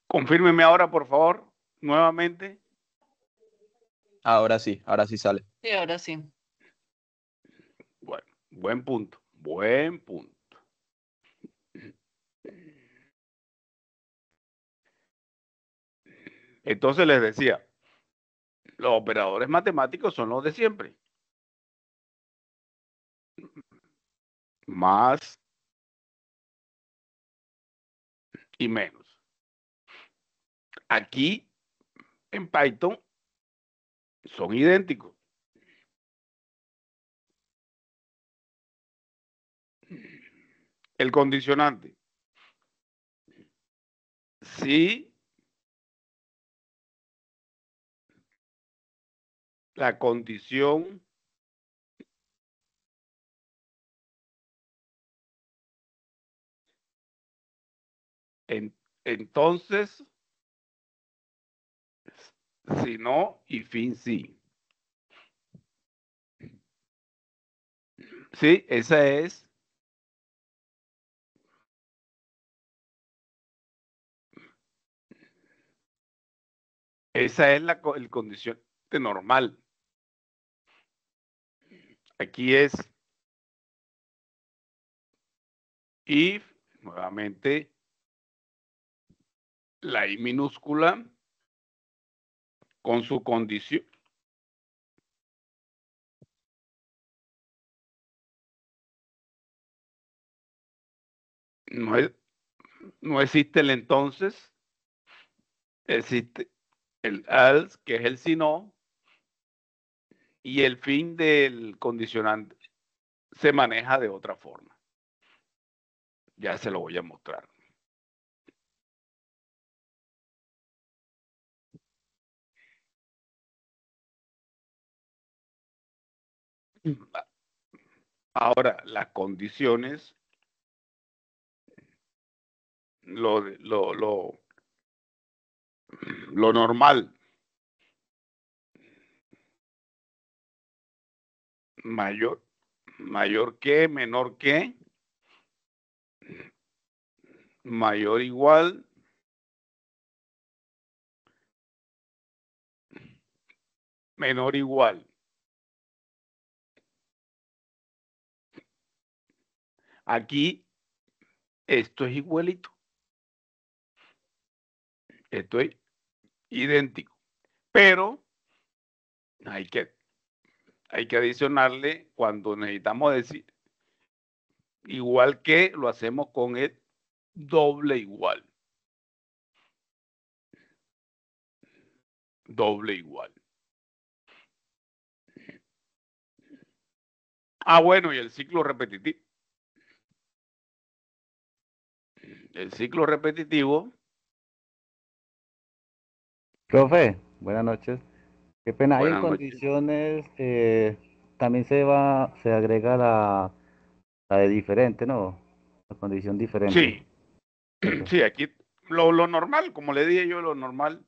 Confírmeme ahora, por favor, nuevamente. Ahora sí sale. Sí, ahora sí. Bueno, buen punto, buen punto. Entonces les decía, los operadores matemáticos son los de siempre. Más y menos. Aquí en Python son idénticos. El condicionante. Si la condición entonces, si no y fin sí. Sí, esa es el condicionante normal. Aquí es if, nuevamente, la I minúscula con su condición. No, no existe el entonces, existe el else, que es el si no, y el fin del condicionante se maneja de otra forma. Ya se lo voy a mostrar. Ahora, las condiciones, lo normal, mayor que, menor que, mayor igual, menor igual. Aquí esto es igualito. Esto es idéntico. Pero hay que adicionarle cuando necesitamos decir igual que, lo hacemos con el doble igual. Doble igual. Ah, bueno, y el ciclo repetitivo. El ciclo repetitivo. Profe, buenas noches. Qué pena, ahí en Buenas noches. condiciones también se agrega la de diferente, ¿no? La condición diferente. Sí, ¿Cierto? sí, aquí lo normal, como le dije yo, lo normal.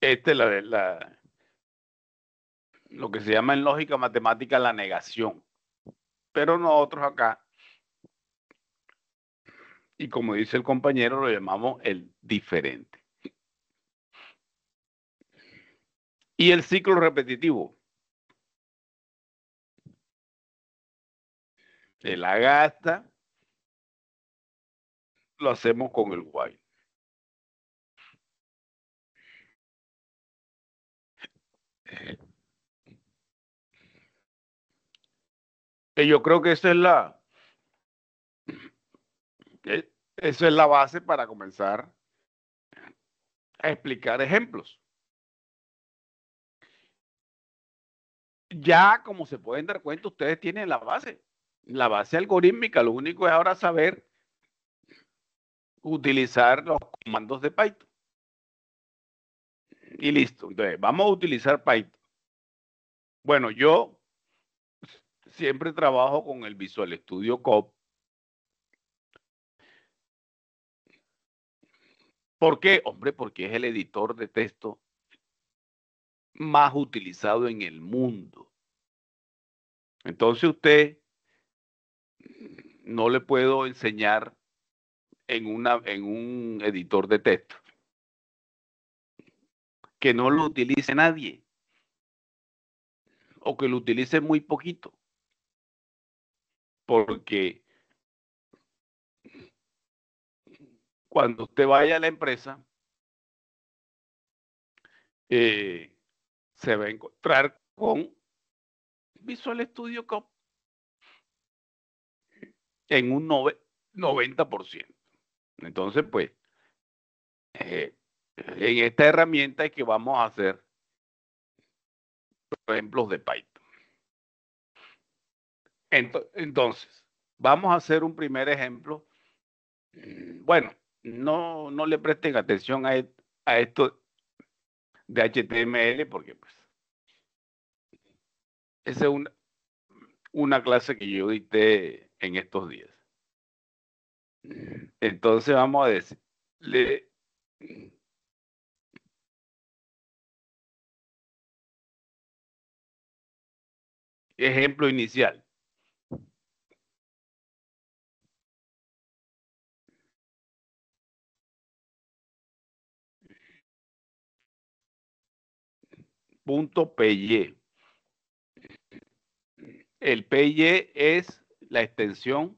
Esta es lo que se llama en lógica matemática la negación. Pero nosotros acá, y como dice el compañero, lo llamamos el diferente. Y el ciclo repetitivo. El agasta lo hacemos con el while. Y yo creo que esa es la base para comenzar a explicar ejemplos. Ya, como se pueden dar cuenta, ustedes tienen la base algorítmica. Lo único es ahora saber utilizar los comandos de Python. Y listo. Entonces, vamos a utilizar Python. Bueno, yo siempre trabajo con el Visual Studio Code. ¿Por qué? Hombre, porque es el editor de texto más utilizado en el mundo. Entonces usted no le puedo enseñar en un editor de texto. Que no lo utilice nadie o que lo utilice muy poquito. Porque cuando usted vaya a la empresa, se va a encontrar con Visual Studio Code en un 90%. Entonces, pues, en esta herramienta es que vamos a hacer ejemplos de Python. Entonces, vamos a hacer un primer ejemplo. Bueno, no le presten atención a esto de HTML porque pues esa es una clase que yo dicté en estos días. Entonces vamos a decirle ejemplo inicial. .py. El PY es la extensión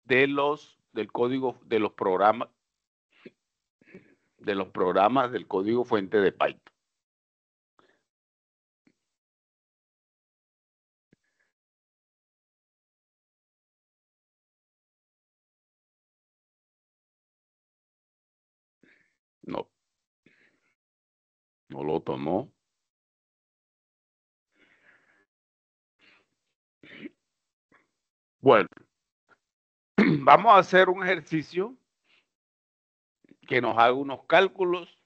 del código de los programas del código fuente de Python. No, no lo tomó. Bueno, vamos a hacer un ejercicio que nos haga unos cálculos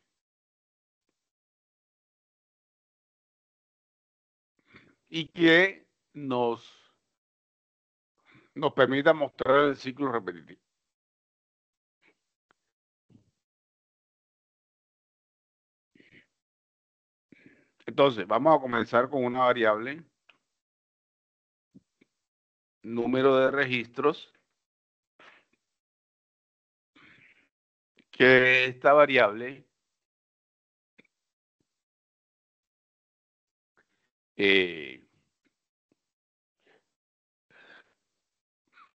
y que nos permita mostrar el ciclo repetitivo. Entonces, vamos a comenzar con una variable, número de registros, que esta variable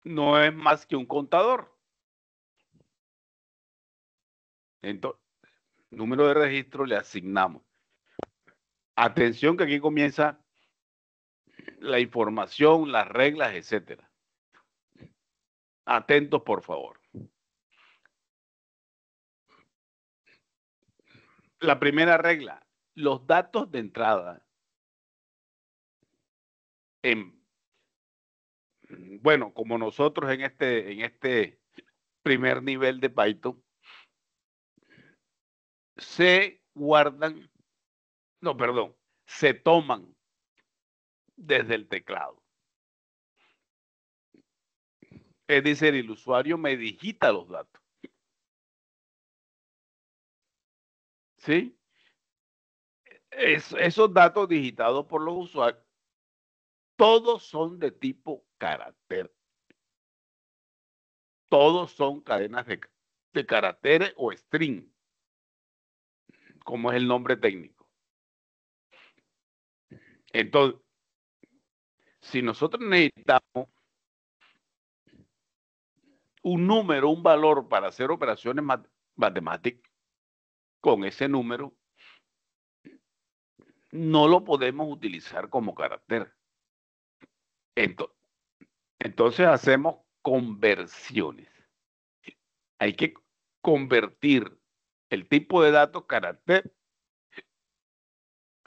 no es más que un contador. Entonces, número de registro le asignamos. Atención que aquí comienza la información, las reglas, etcétera. Atentos, por favor. La primera regla, los datos de entrada bueno, como nosotros en este primer nivel de Python, se guardan, no, perdón, se toman desde el teclado. Es decir, el usuario me digita los datos. ¿Sí? Esos datos digitados por los usuarios, todos son de tipo carácter. Todos son cadenas de caracteres o string, como es el nombre técnico. Entonces, si nosotros necesitamos un número, un valor para hacer operaciones matemáticas con ese número, no lo podemos utilizar como carácter. Entonces hacemos conversiones. Hay que convertir el tipo de datos carácter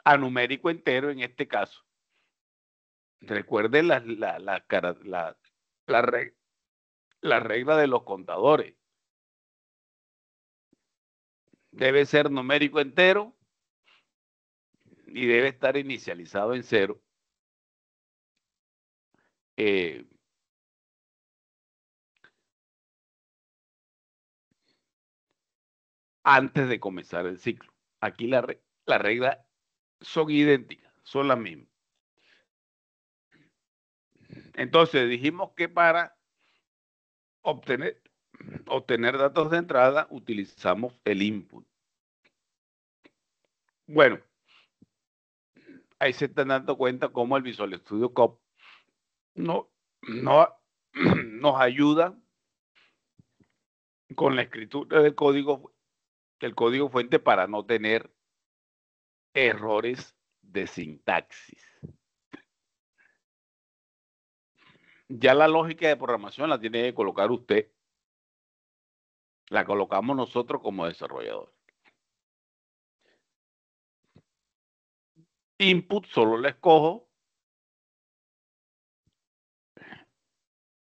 a numérico entero en este caso. Recuerden la regla de los contadores. Debe ser numérico entero y debe estar inicializado en 0. Antes de comenzar el ciclo. Aquí las reglas son idénticas, son las mismas. Entonces dijimos que para obtener datos de entrada, utilizamos el input. Bueno, ahí se están dando cuenta cómo el Visual Studio Code nos ayuda con la escritura del código fuente para no tener errores de sintaxis. Ya la lógica de programación la tiene que colocar usted. La colocamos nosotros como desarrolladores. Input solo la escojo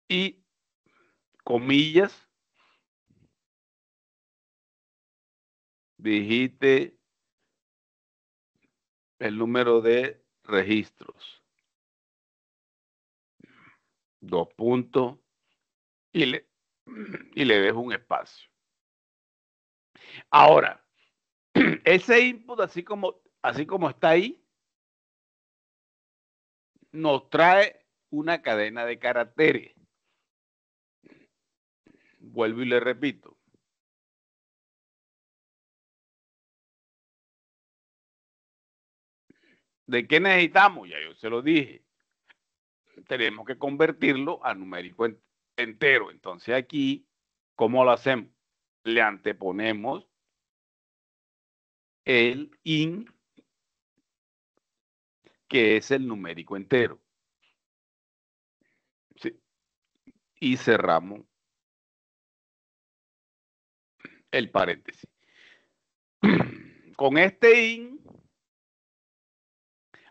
y comillas, digite el número de registros, 2 puntos y le dejo un espacio. Ahora, ese input, así como está ahí, nos trae una cadena de caracteres. Vuelvo y le repito. ¿De qué necesitamos? Ya yo se lo dije. Tenemos que convertirlo a numérico entero. Entonces aquí, ¿cómo lo hacemos? Le anteponemos el int, que es el numérico entero. ¿Sí? Y cerramos el paréntesis. Con este int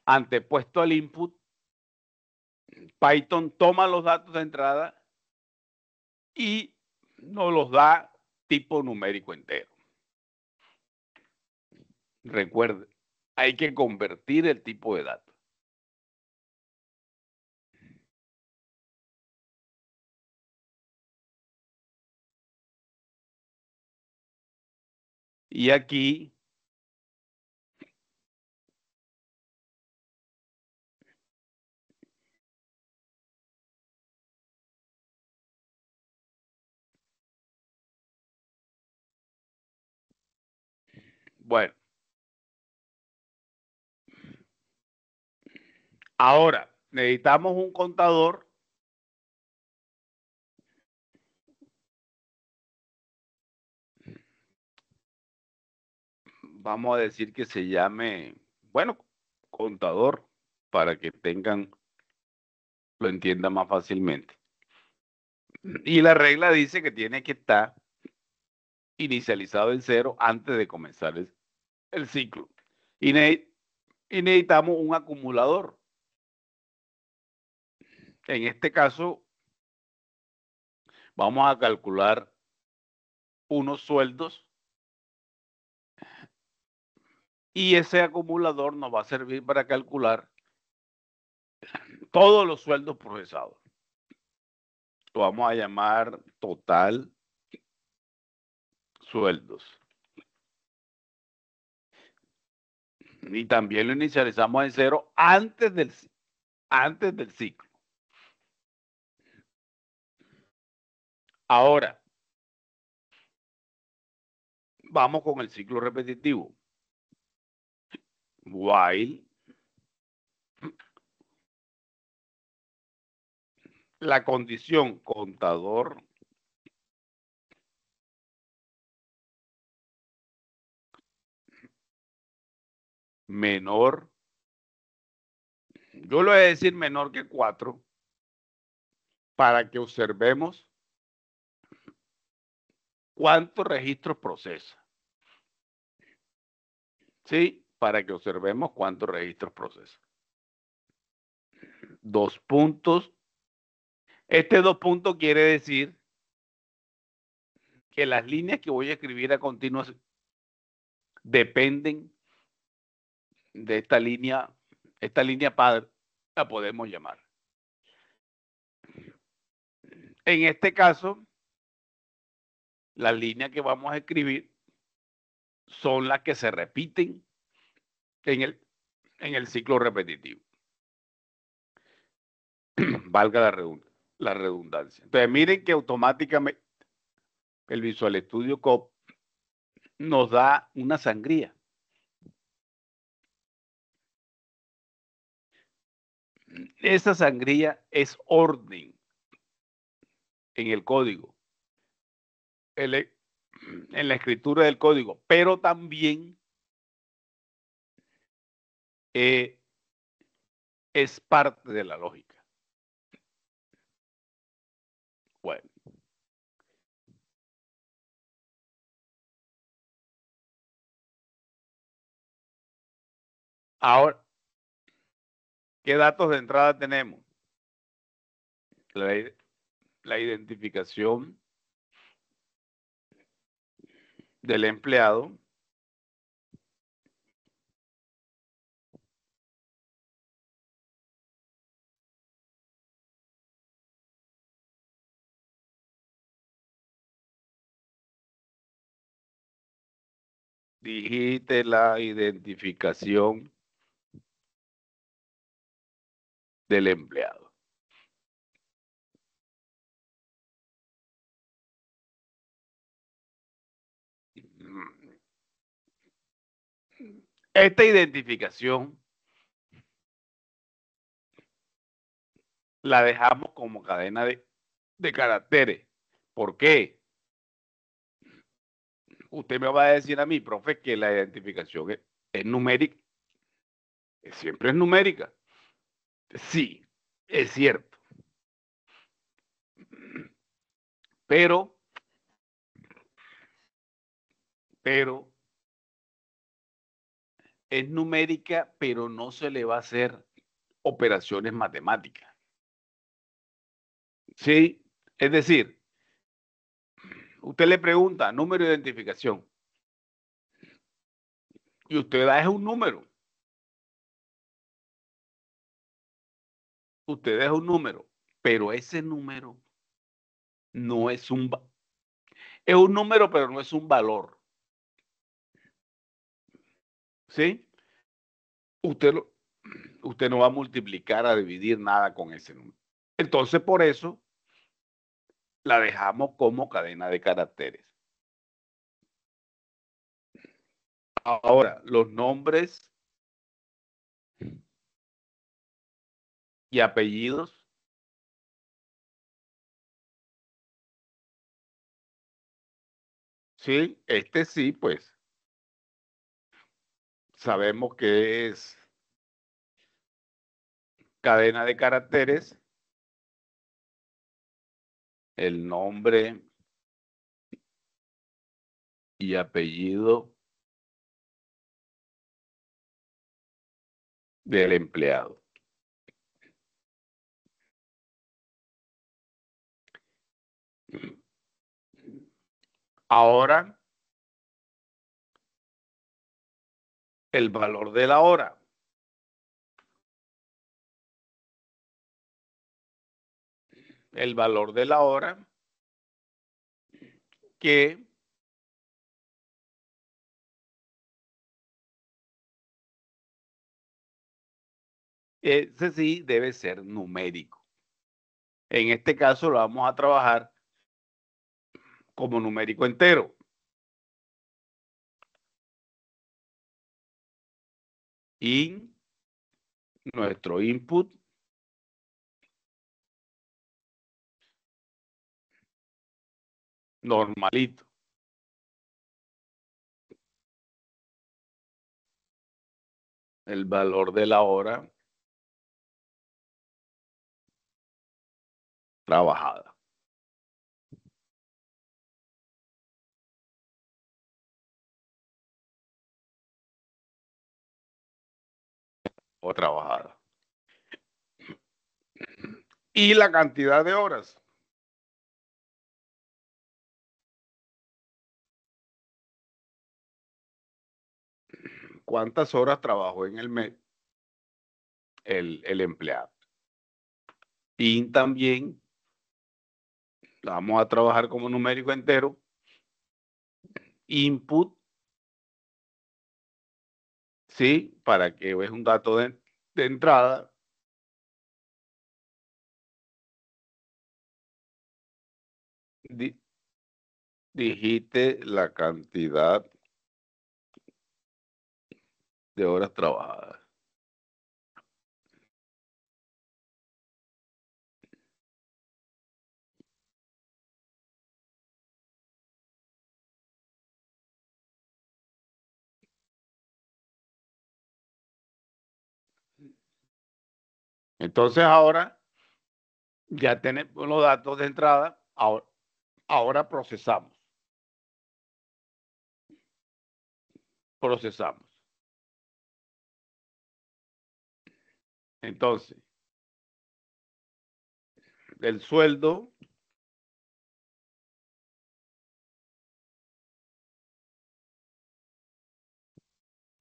antepuesto al input, Python toma los datos de entrada y nos los da tipo numérico entero. Recuerde, hay que convertir el tipo de datos. Y aquí bueno, ahora necesitamos un contador vamos a decir que se llame, bueno, contador, para que lo entiendan más fácilmente. Y la regla dice que tiene que estar inicializado en 0 antes de comenzar el ciclo. Y necesitamos un acumulador. En este caso, vamos a calcular unos sueldos y ese acumulador nos va a servir para calcular todos los sueldos procesados. Lo vamos a llamar total sueldos. Y también lo inicializamos en 0 antes del ciclo. Ahora, vamos con el ciclo repetitivo. While la condición contador menor, yo le voy a decir menor que 4, para que observemos cuántos registros procesa. ¿Sí? Para que observemos cuántos registros procesa. 2 puntos. Este 2 puntos quiere decir que las líneas que voy a escribir a continuación dependen de esta línea padre, la podemos llamar. En este caso, las líneas que vamos a escribir son las que se repiten en el ciclo repetitivo. Valga la redundancia. la redundancia. Entonces, miren que automáticamente el Visual Studio Code nos da una sangría. Esa sangría es orden en el código, en la escritura del código, pero también es parte de la lógica. Bueno. Ahora, ¿qué datos de entrada tenemos? La identificación del empleado, digite la identificación del empleado. Esta identificación la dejamos como cadena de caracteres. ¿Por qué? Usted me va a decir a mí, profe, que la identificación es numérica. Siempre es numérica. Sí, es cierto. Pero es numérica, pero no se le va a hacer operaciones matemáticas. ¿Sí? Es decir, usted le pregunta número de identificación y usted da es un número. Usted da un número, pero ese número no es es un número, pero no es un valor. ¿Sí? Usted, usted no va a multiplicar, a dividir nada con ese número. Entonces, por eso la dejamos como cadena de caracteres. Ahora, los nombres y apellidos, sí, sí, pues sabemos que es cadena de caracteres, el nombre y apellido del empleado. Ahora, el valor de la hora. El valor de la hora que ese sí debe ser numérico. En este caso lo vamos a trabajar como numérico entero. Y nuestro input normalito. El valor de la hora trabajada. O trabajada. Y la cantidad de horas. ¿Cuántas horas trabajó en el mes el empleado? Y también la vamos a trabajar como numérico entero. Input, ¿sí? Para que es un dato de entrada. Dijiste la cantidad de horas trabajadas. Entonces ahora ya tenemos los datos de entrada, ahora procesamos. Entonces, el sueldo,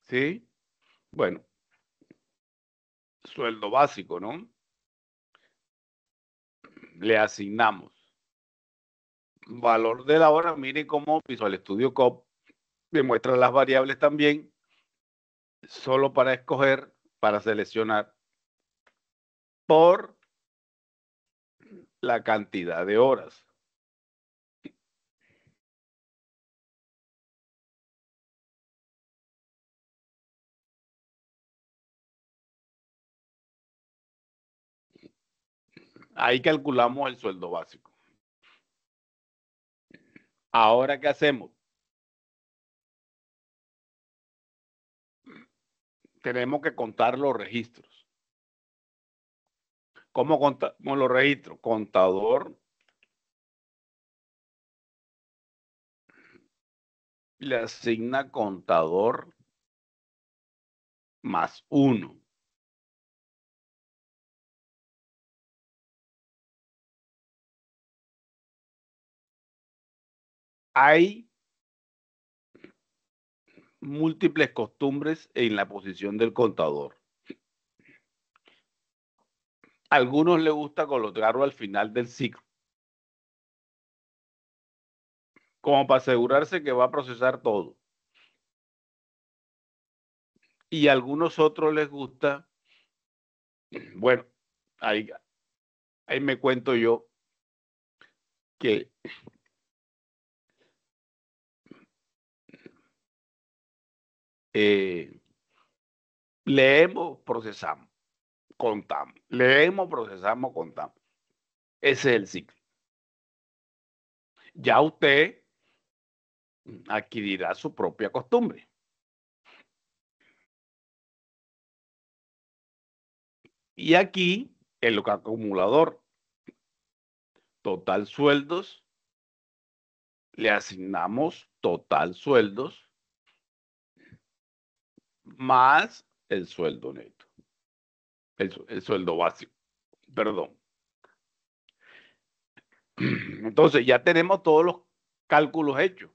¿sí? Bueno, sueldo básico, ¿no? Le asignamos valor de la hora. Miren cómo Visual Studio Code demuestra las variables también, solo para escoger, para seleccionar por la cantidad de horas. Ahí calculamos el sueldo básico. Ahora, ¿qué hacemos? Tenemos que contar los registros. ¿Cómo contamos los registros? Contador le asigna contador más 1. Hay múltiples costumbres en la posición del contador. A algunos les gusta colocarlo al final del ciclo, como para asegurarse que va a procesar todo. Y a algunos otros les gusta, bueno, ahí me cuento yo que leemos, procesamos, contamos. Leemos, procesamos, contamos. Ese es el ciclo. Ya usted adquirirá su propia costumbre. Y aquí, el acumulador, total sueldos, le asignamos total sueldos más el sueldo neto, el sueldo básico, perdón. Entonces ya tenemos todos los cálculos hechos.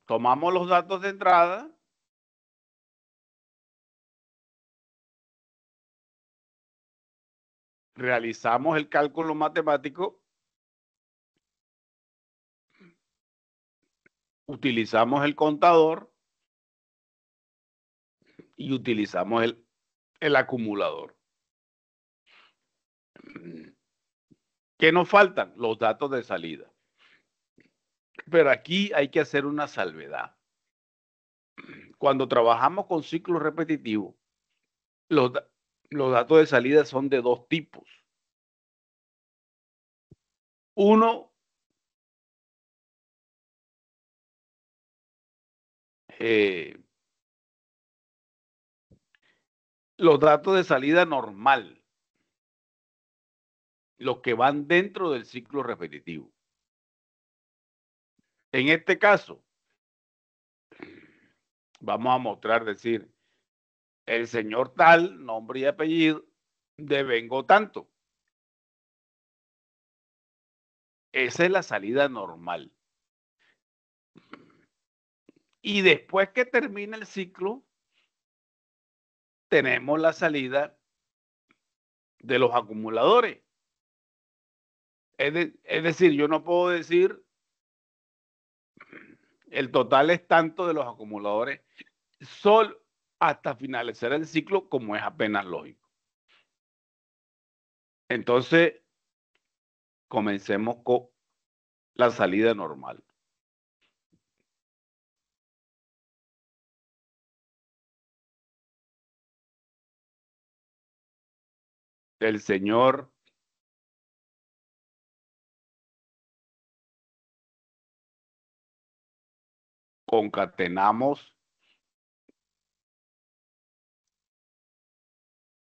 Tomamos los datos de entrada, realizamos el cálculo matemático, utilizamos el contador y utilizamos el acumulador. ¿Qué nos faltan? Los datos de salida. Pero aquí hay que hacer una salvedad. Cuando trabajamos con ciclos repetitivos, los datos de salida son de dos tipos. Uno, los datos de salida normal, los que van dentro del ciclo repetitivo. En este caso, vamos a mostrar, decir, el señor tal, nombre y apellido, devengo tanto. Esa es la salida normal. Y después que termina el ciclo, tenemos la salida de los acumuladores. Es decir, yo no puedo decir el total es tanto de los acumuladores solo hasta finalizar el ciclo, como es apenas lógico. Entonces, comencemos la salida normal. El señor concatenamos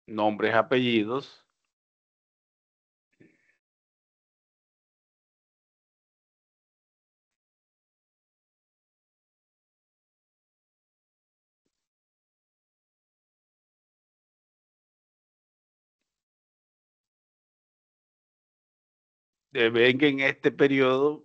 nombres, apellidos, ven que en este periodo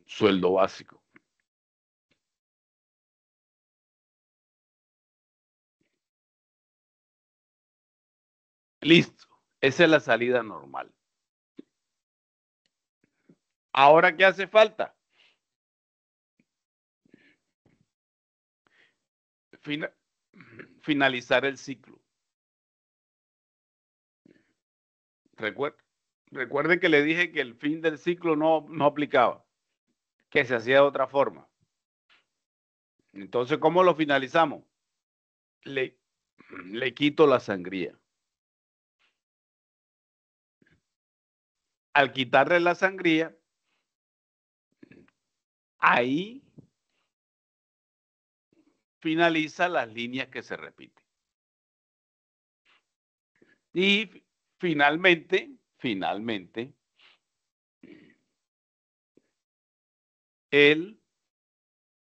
sueldo básico. Listo. Esa es la salida normal. Ahora, ¿qué hace falta? Finalizar el ciclo. Recuerden que le dije que el fin del ciclo no aplicaba, que se hacía de otra forma. Entonces, ¿cómo lo finalizamos? Le quito la sangría. Al quitarle la sangría, ahí finaliza las líneas que se repiten. Y finalmente,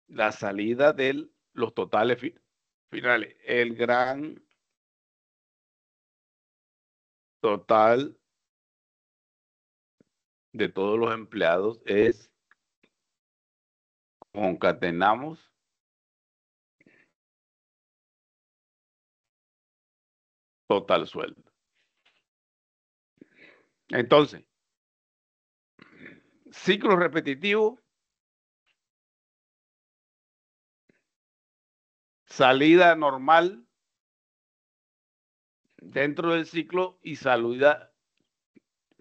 la salida de los totales finales, el gran total de todos los empleados es, concatenamos total sueldo. Entonces, ciclo repetitivo, salida normal dentro del ciclo y salida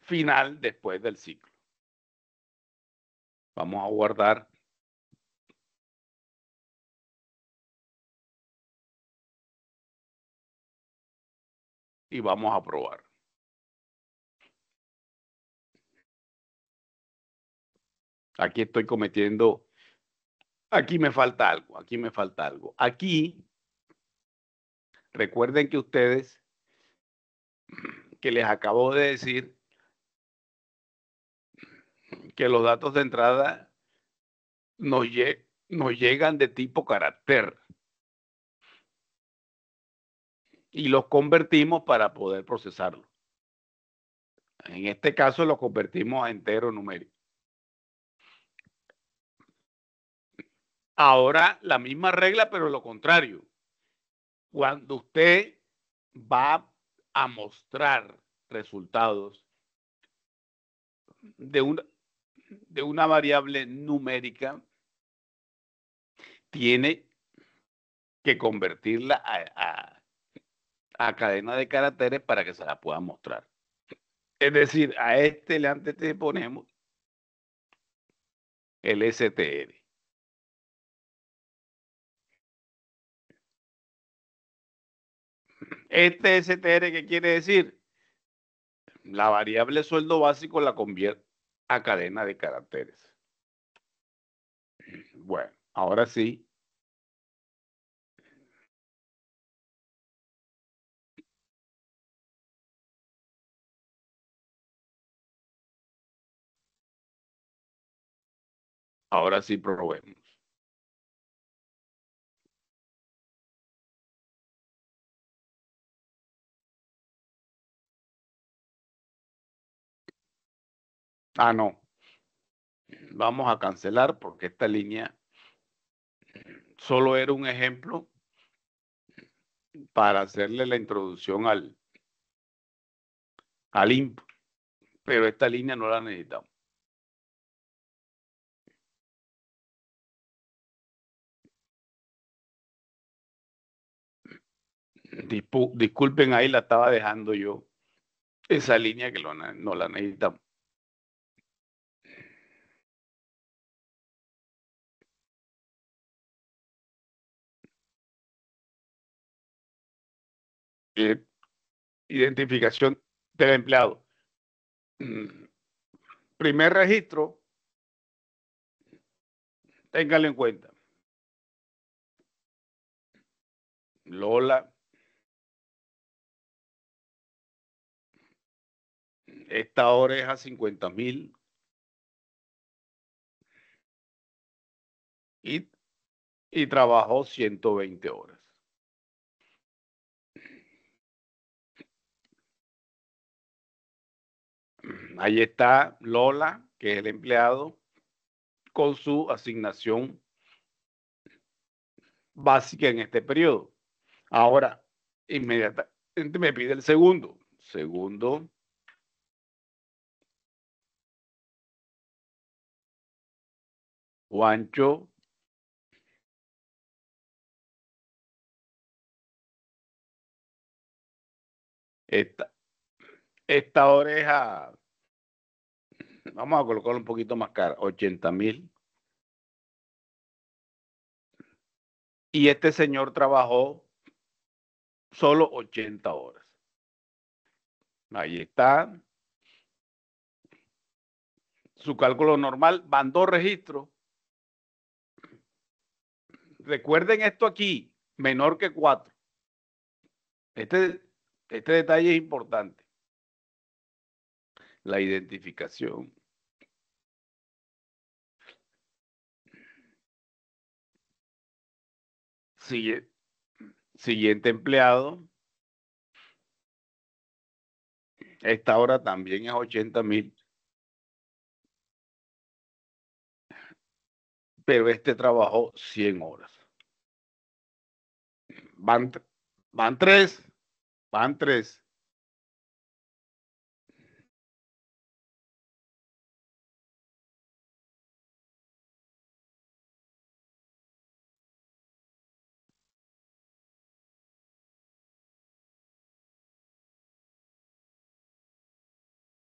final después del ciclo. Vamos a guardar. Y vamos a probar. Aquí estoy cometiendo, aquí me falta algo, aquí me falta algo. Aquí, recuerden que ustedes, que les acabo de decir, que los datos de entrada nos llegan de tipo carácter y los convertimos para poder procesarlo. En este caso lo convertimos a entero numérico. Ahora la misma regla, pero lo contrario. Cuando usted va a mostrar resultados de una variable numérica, tiene que convertirla a cadena de caracteres para que se la pueda mostrar. Es decir, a este le anteponemos el STR. Este STR, ¿qué quiere decir? La variable sueldo básico la convierte a cadena de caracteres. Bueno, ahora sí. Ahora sí probemos. Ah, no. Vamos a cancelar porque esta línea solo era un ejemplo para hacerle la introducción al input. pero esta línea no la necesitamos. Disculpen, ahí la estaba dejando yo. Esa línea que no la necesitamos. Identificación del empleado. Primer registro, téngalo en cuenta. Lola. Esta hora es a 50,000. Y trabajó 120 horas. Ahí está Lola, que es el empleado, con su asignación básica en este periodo. Ahora, inmediatamente me pide el segundo. Segundo. Juancho. Esta hora es a... Vamos a colocarlo un poquito más caro. 80,000. Y este señor trabajó solo 80 horas. Ahí está. Su cálculo normal. Van 2 registros. Recuerden esto aquí. Menor que 4. Este detalle es importante. La identificación. Siguiente empleado. Esta hora también es 80,000. Pero este trabajó 100 horas. Van 3. Van 3.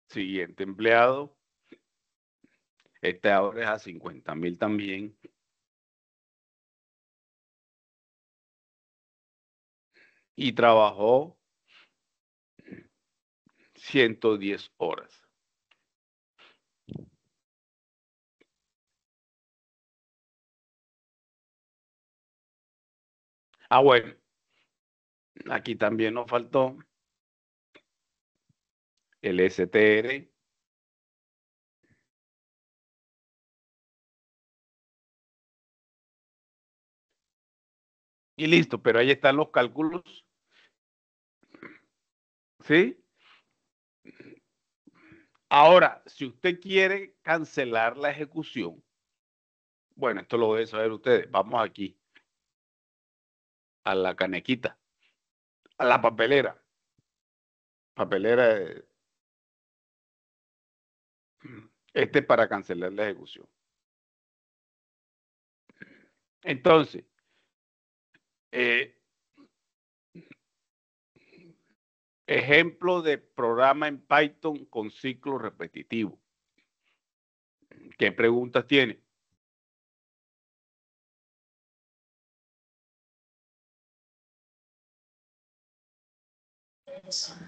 Siguiente empleado. Este ahora es a 50,000 también. Y trabajó 110 horas. Bueno. Aquí también nos faltó el STR. Y listo, pero ahí están los cálculos. ¿Sí? Ahora, si usted quiere cancelar la ejecución, bueno, esto lo deben saber ustedes. Vamos aquí a la canequita, a la papelera. Papelera, para cancelar la ejecución. Entonces, ejemplo de programa en Python con ciclo repetitivo. ¿Qué preguntas tiene?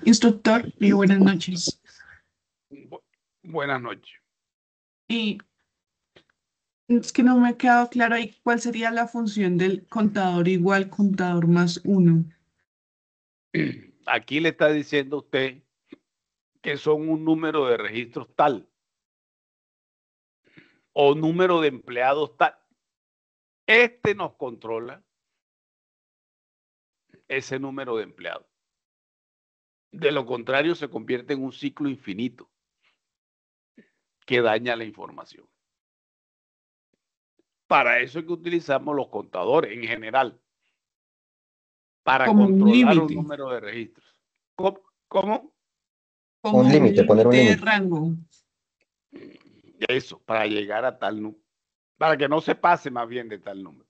Instructor, buenas noches. Buenas noches. Y es que no me ha quedado claro ahí cuál sería la función del contador igual contador más 1. Aquí le está diciendo a usted que son un número de registros tal o número de empleados tal. Este nos controla ese número de empleados. De lo contrario, se convierte en un ciclo infinito que daña la información. Para eso es que utilizamos los contadores en general, para Como controlar un límite. número de registros. ¿Cómo? Como un límite, poner un límite de límite. rango. Eso, para llegar a tal número. Para que no se pase más bien de tal número.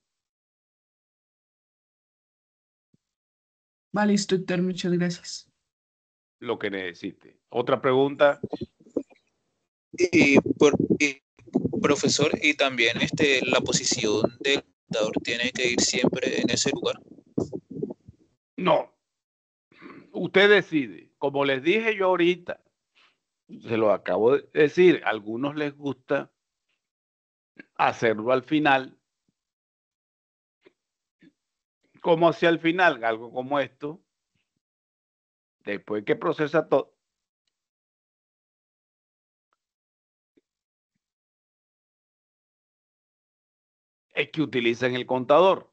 Vale, instructor, muchas gracias. Lo que necesite. Otra pregunta. Y, profesor, y también la posición del computador tiene que ir siempre en ese lugar. No. Usted decide. Como les dije yo ahorita, se lo acabo de decir, a algunos les gusta hacerlo al final. Como hacia el final, algo como esto. Después que procesa todo. Es que utilizan el contador.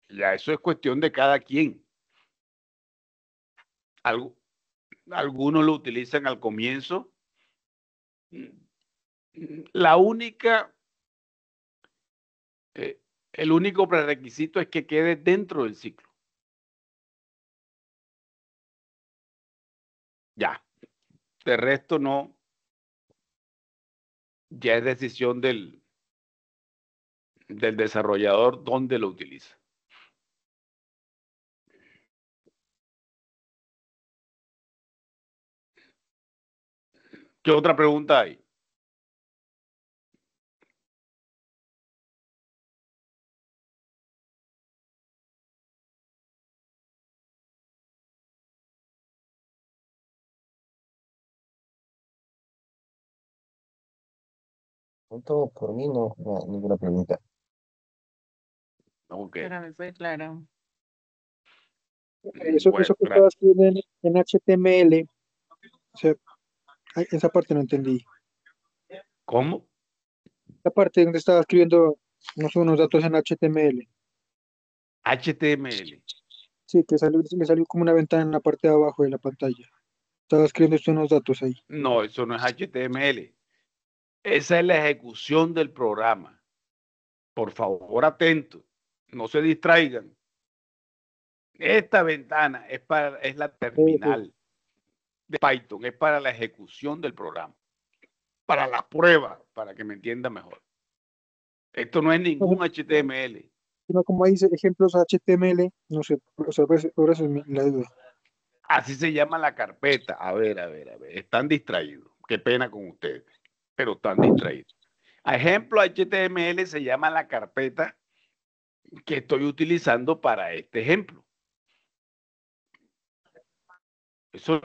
Ya eso es cuestión de cada quien. Algunos lo utilizan al comienzo. La única, el único prerequisito es que quede dentro del ciclo. Ya. De resto no. Ya es decisión del desarrollador dónde lo utiliza. ¿Qué otra pregunta hay? Punto por mí no, ninguna pregunta. Ok. Para mí fue claro. Eso Bueno, que estaba escribiendo en HTML, o sea, esa parte no entendí. ¿Cómo? La parte donde estaba escribiendo unos datos en HTML. HTML. Sí, me salió como una ventana en la parte de abajo de la pantalla. Estaba escribiendo usted unos datos ahí. No, eso no es HTML. Esa es la ejecución del programa. Por favor, atentos. No se distraigan. Esta ventana es la Sí. terminal de Python, es para la ejecución del programa, para la prueba, para que me entienda mejor. Esto no es ningún HTML. Sino como ahí dice ejemplos HTML, no sé, o sea, por eso es la duda. Así se llama la carpeta. A ver. Están distraídos. Qué pena con ustedes, pero están distraídos. Ejemplo HTML se llama la carpeta que estoy utilizando para este ejemplo. Eso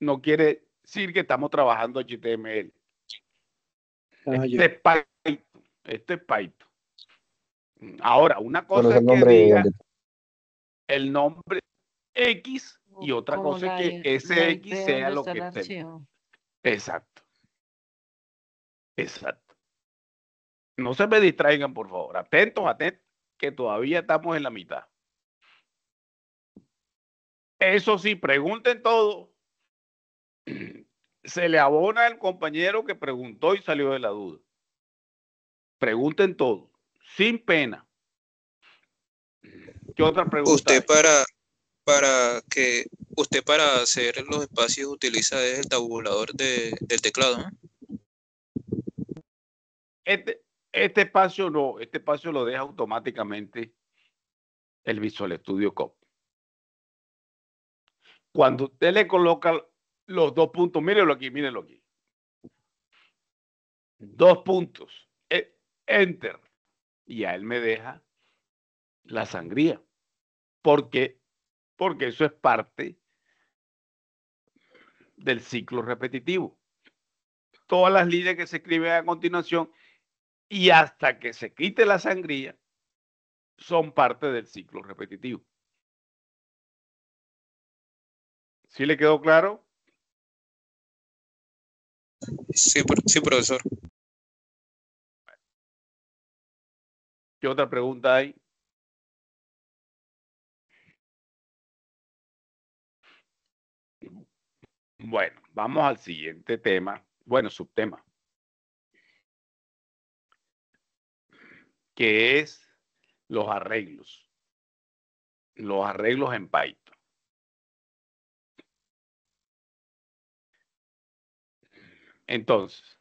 no quiere decir que estamos trabajando HTML. Ah, Este ya. es Python. Este es Python. Ahora, una Solo cosa es es el que nombre diga del el nombre X y otra Como cosa es que la ese IP X sea donde lo está que el esté. archivo. Exacto. No se me distraigan, por favor. Atentos, que todavía estamos en la mitad. Eso sí, pregunten todo. Se le abona al compañero que preguntó y salió de la duda. Pregunten todo, sin pena. ¿Qué otra pregunta Usted hay? usted para hacer los espacios utiliza el tabulador del teclado, ¿no? Este espacio no, este espacio lo deja automáticamente el Visual Studio Code. Cuando usted le coloca los dos puntos, mírenlo aquí. 2 puntos, enter, y a él me deja la sangría. ¿Por qué? Porque eso es parte del ciclo repetitivo. Todas las líneas que se escriben a continuación y hasta que se quite la sangría son parte del ciclo repetitivo. ¿Sí le quedó claro? Sí, sí, profesor. ¿Qué otra pregunta hay? Bueno, vamos al siguiente tema, bueno, subtema, que es los arreglos en Python. Entonces,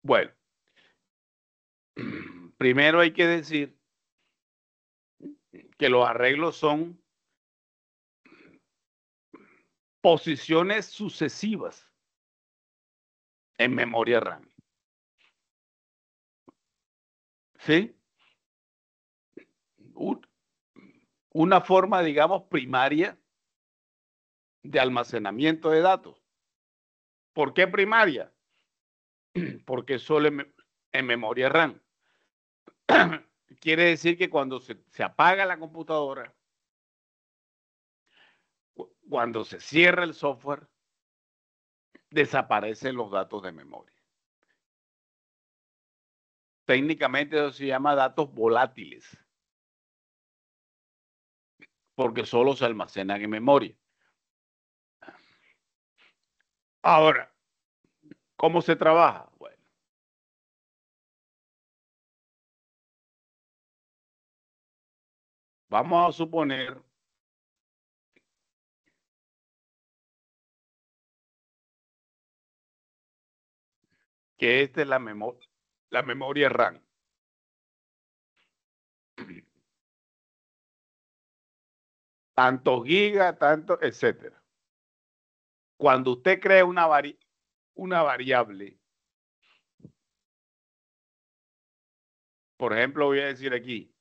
bueno, primero hay que decir que los arreglos son posiciones sucesivas en memoria RAM. ¿Sí? Una forma, digamos, primaria de almacenamiento de datos. ¿Por qué primaria? Porque solo en memoria RAM. Quiere decir que cuando se apaga la computadora, cuando se cierra el software, desaparecen los datos de memoria. Técnicamente eso se llama datos volátiles, porque solo se almacenan en memoria. Ahora, ¿cómo se trabaja? Bueno, vamos a suponer que esta es la memoria RAM. Tantos gigas, tanto, etcétera. Cuando usted crea una variable, por ejemplo, voy a decir aquí,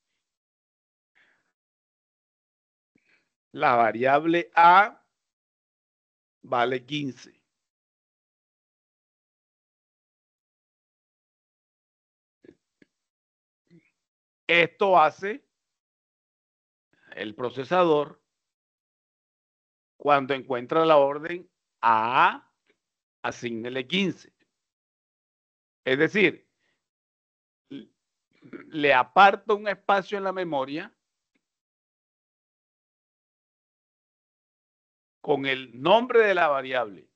la variable A vale 15. Esto hace el procesador cuando encuentra la orden A, asígnele 15. Es decir, le aparta un espacio en la memoria con el nombre de la variable,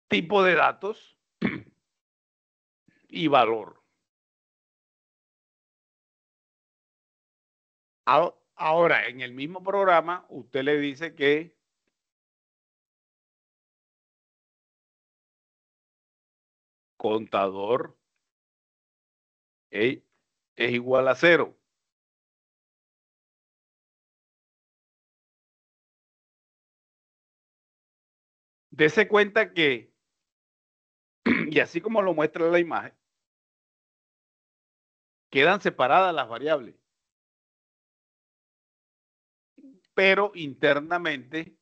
tipo de datos y valor. Ahora, en el mismo programa, usted le dice que contador es igual a 0. Dese cuenta que, y así como lo muestra la imagen, quedan separadas las variables, pero internamente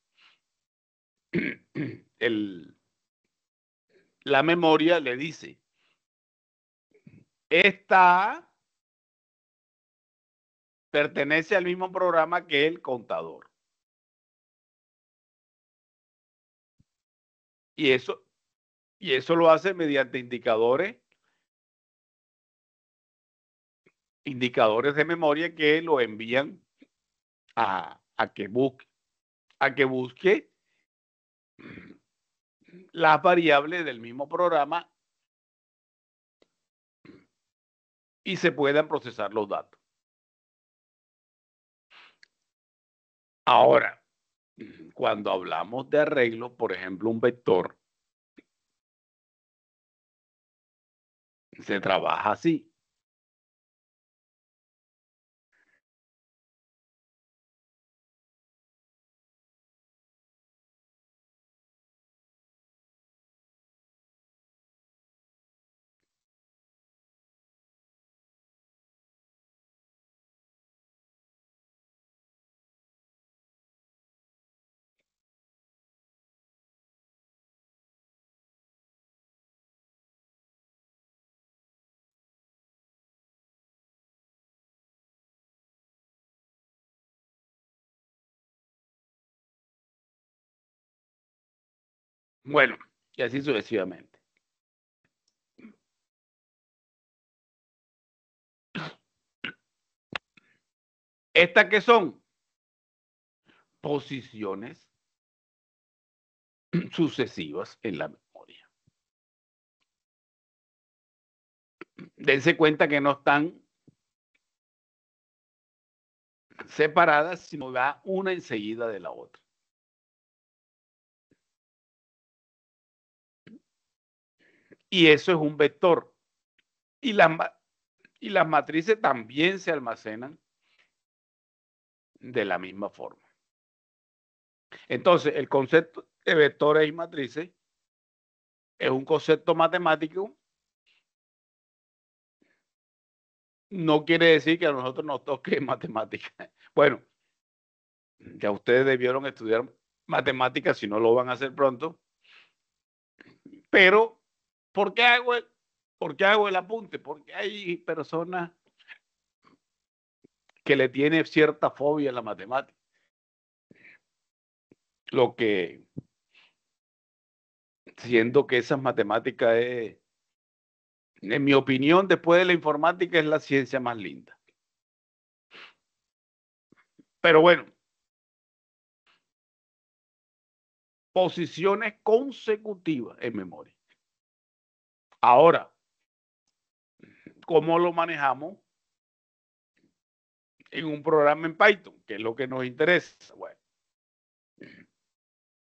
la memoria le dice, esta pertenece al mismo programa que el contador. Y eso lo hace mediante indicadores de memoria que lo envían a que busque las variables del mismo programa y se puedan procesar los datos. Ahora, cuando hablamos de arreglos, por ejemplo, un vector, se trabaja así. Bueno, y así sucesivamente. ¿Estas qué son? Posiciones sucesivas en la memoria. Dense cuenta que no están separadas, sino va una enseguida de la otra. Y eso es un vector. Y las matrices también se almacenan de la misma forma. Entonces, el concepto de vectores y matrices es un concepto matemático. No quiere decir que a nosotros nos toque matemáticas. Bueno, ya ustedes debieron estudiar matemáticas si no lo van a hacer pronto. Pero, ¿por qué hago el apunte? Porque hay personas que le tienen cierta fobia a la matemática. Lo que, siendo que esas matemáticas es, en mi opinión, después de la informática, es la ciencia más linda. Pero bueno, posiciones consecutivas en memoria. Ahora, ¿cómo lo manejamos en un programa en Python? Que es lo que nos interesa.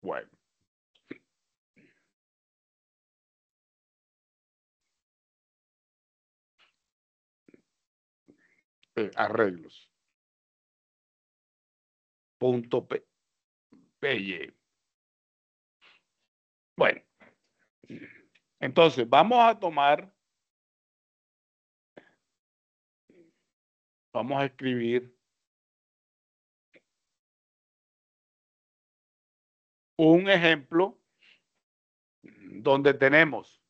Bueno. Arreglos. Punto PY. Bueno, entonces vamos a escribir un ejemplo donde tenemos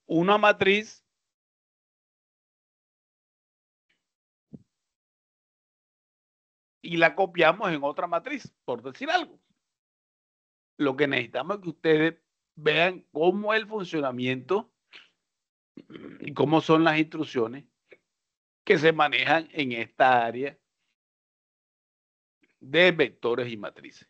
una matriz y la copiamos en otra matriz, por decir algo. Lo que necesitamos es que ustedes vean cómo es el funcionamiento y cómo son las instrucciones que se manejan en esta área de vectores y matrices.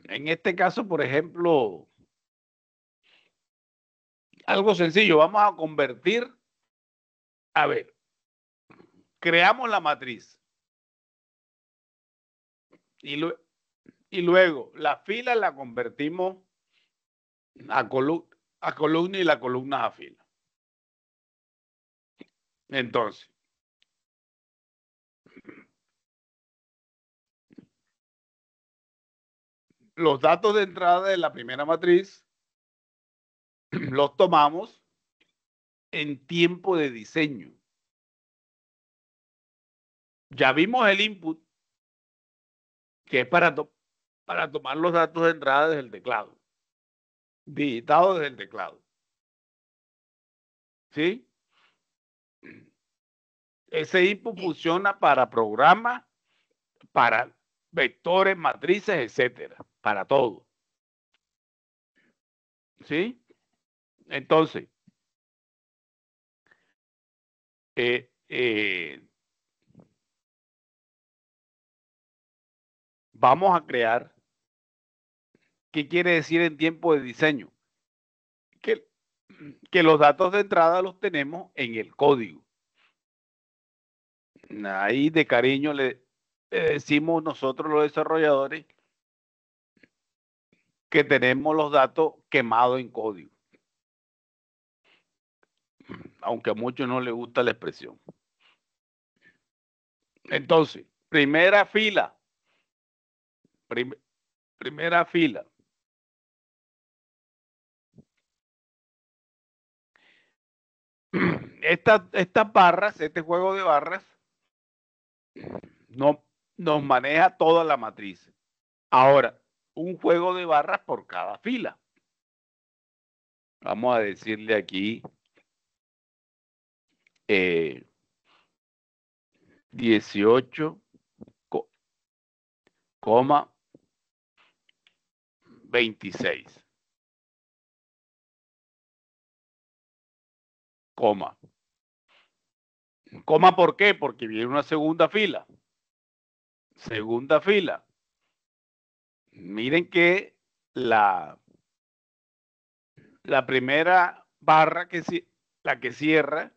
En este caso, por ejemplo, algo sencillo, vamos a convertir, a ver, creamos la matriz y luego la fila la convertimos a columna y la columna a fila. Entonces, los datos de entrada de la primera matriz los tomamos en tiempo de diseño. Ya vimos el input, que es para tomar los datos de entrada desde el teclado, digitado desde el teclado. ¿Sí? Ese input funciona para programas, para vectores, matrices, etcétera, para todo. ¿Sí? Entonces, vamos a crear. ¿Qué quiere decir en tiempo de diseño? Que los datos de entrada los tenemos en el código. Ahí de cariño le decimos nosotros los desarrolladores que tenemos los datos quemados en código. Aunque a muchos no les gusta la expresión. Entonces, primera fila. Primera fila. Estas barras, este juego de barras, no nos maneja toda la matriz. Ahora, un juego de barras por cada fila. Vamos a decirle aquí 18, 26. Coma. Coma, ¿por qué? Porque viene una segunda fila. Segunda fila. Miren que la primera barra la que cierra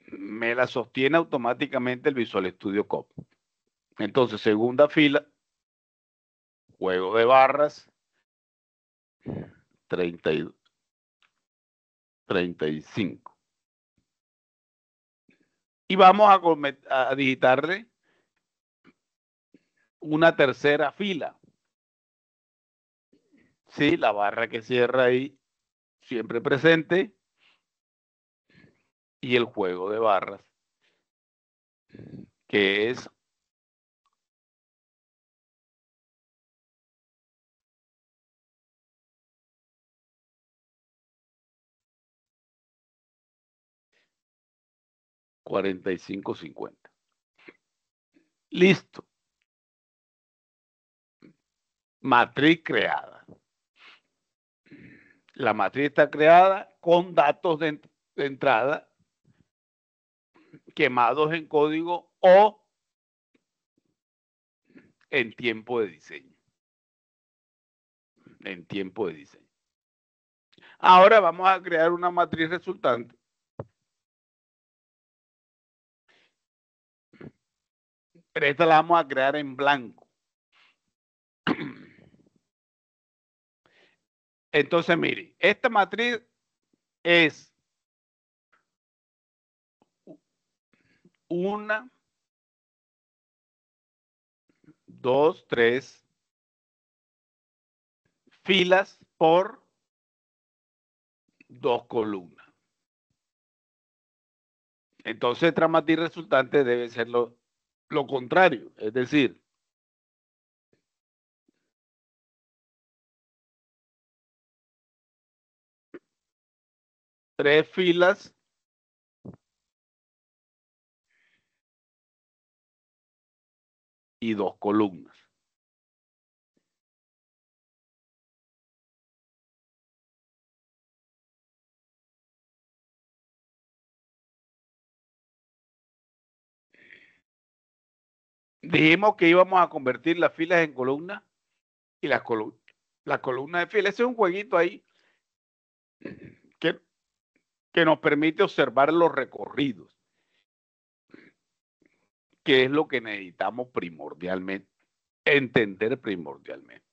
me la sostiene automáticamente el Visual Studio Code. Entonces, segunda fila, juego de barras, 32, 35. Y vamos a digitarle una tercera fila. Sí, la barra que cierra ahí, siempre presente, y el juego de barras, que es 45-50. Listo. Matriz creada. La matriz está creada con datos de entrada quemados en código o en tiempo de diseño. En tiempo de diseño. Ahora vamos a crear una matriz resultante. Pero esta la vamos a crear en blanco. Entonces, mire, esta matriz es una, dos, tres filas por dos columnas. Entonces, esta matriz resultante debe ser lo contrario, es decir, tres filas y dos columnas. Dijimos que íbamos a convertir las filas en columnas y las columnas de filas. Ese es un jueguito ahí que nos permite observar los recorridos, que es lo que necesitamos primordialmente, entender primordialmente.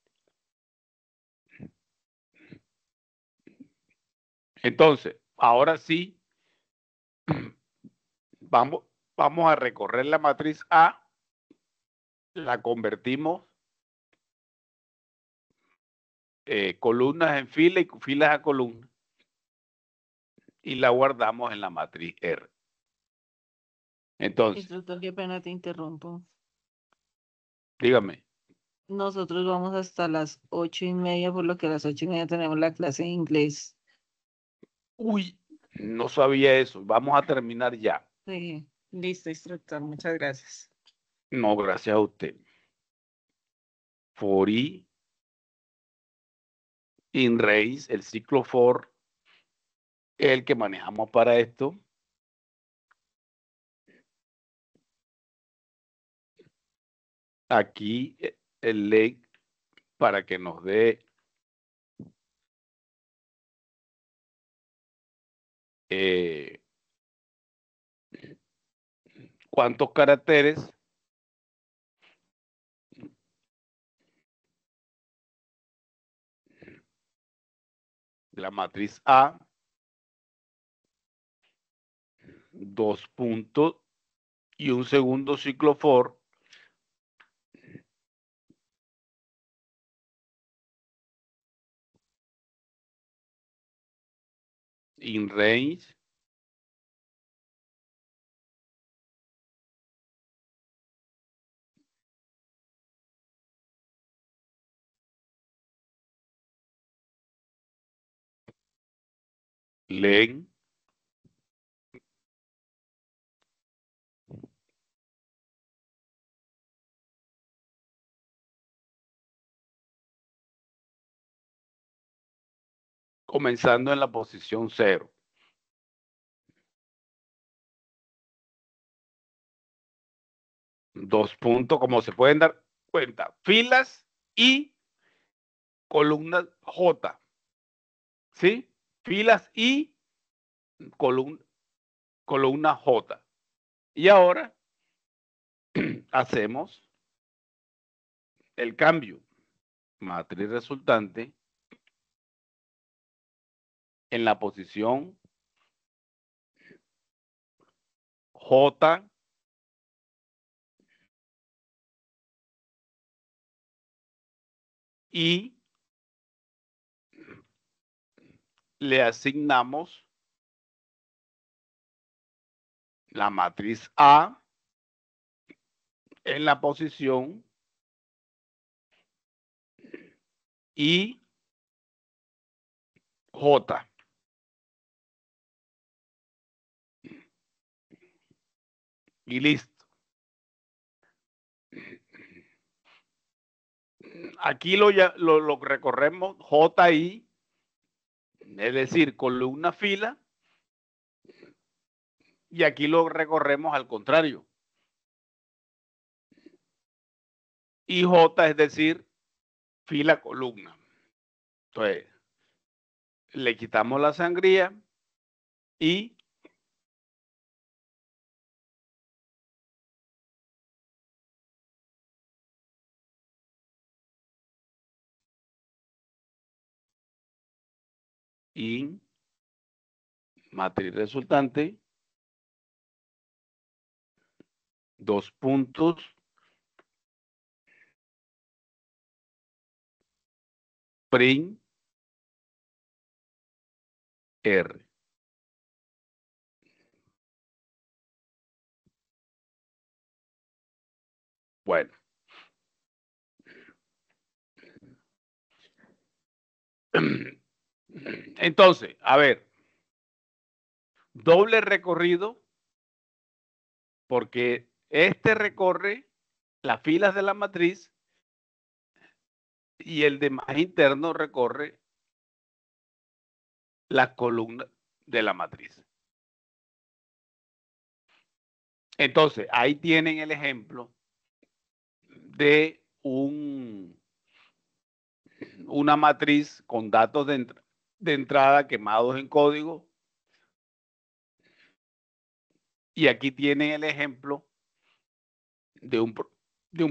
Entonces, ahora sí, vamos a recorrer la matriz A, la convertimos columnas en fila y filas a columnas y la guardamos en la matriz R. Entonces, Instructor, qué pena te interrumpo. dígame. Nosotros vamos hasta las 8:30, por lo que a las 8:30 tenemos la clase de inglés. Uy, no sabía eso. Vamos a terminar ya. Sí, listo, instructor, muchas gracias. No, gracias a usted. For i in raíz, el ciclo for es el que manejamos para esto. Aquí el leg para que nos dé cuántos caracteres de la matriz A, dos puntos y un segundo ciclo for in range len comenzando en la posición 0. Dos puntos, como se pueden dar cuenta, filas y columnas J. ¿Sí? Filas y columna J. Y ahora hacemos el cambio. Matriz resultante en la posición J y le asignamos la matriz A en la posición y J. Y listo. Aquí lo recorremos JI, es decir, columna fila, y aquí lo recorremos al contrario. Y J, es decir, fila columna. Entonces, le quitamos la sangría y matriz resultante, dos puntos, print R. Bueno. Entonces, a ver, doble recorrido, porque este recorre las filas de la matriz y el de más interno recorre las columnas de la matriz. Entonces, ahí tienen el ejemplo de una matriz con datos de entrada quemados en código. Y aquí tienen el ejemplo de un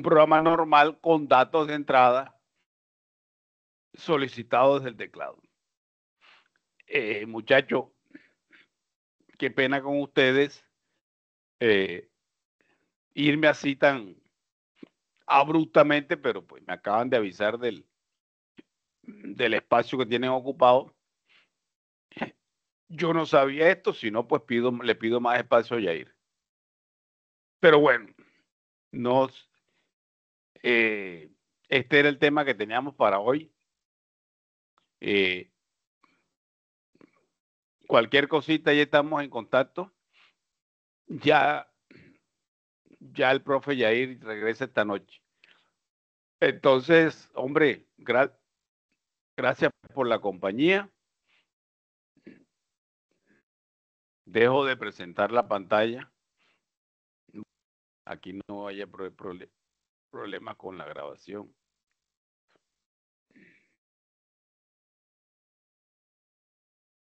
programa normal con datos de entrada solicitados desde el teclado. Muchachos, qué pena con ustedes irme así tan abruptamente, pero pues me acaban de avisar del espacio que tienen ocupado. Yo no sabía esto, si no, pues le pido más espacio a Yair. Pero bueno, este era el tema que teníamos para hoy. Cualquier cosita, ya estamos en contacto. Ya el profe Yair regresa esta noche. Entonces, hombre, gracias por la compañía. Dejo de presentar la pantalla. Aquí no haya problema con la grabación.